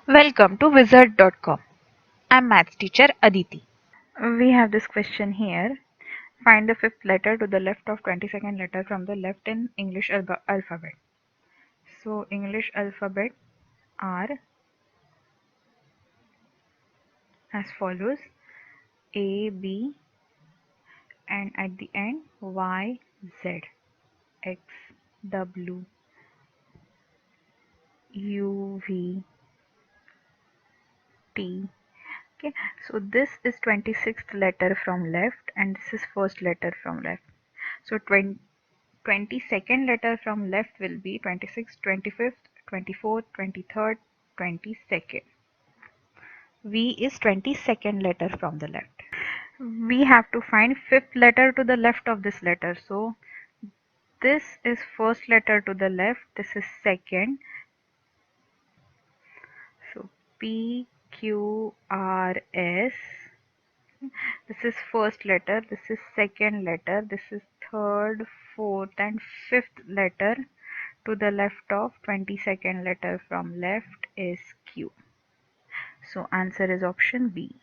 Welcome to wizard.com. I'm maths teacher Aditi. We have this question here. Find the fifth letter to the left of 22nd letter from the left in English alphabet. So English alphabet are as follows: A, B, and at the end Y, Z, X, W, U, V, T. Okay, so this is 26th letter from left and this is first letter from left. So 22nd letter from left will be 26th, 25th, 24th, 23rd, 22nd. V is 22nd letter from the left. We have to find fifth letter to the left of this letter. So this is first letter to the left, this is second. So P, Q, R, S. This is first letter, this is second letter, this is third, fourth and fifth letter to the left of 22nd letter from left is Q. So answer is option B.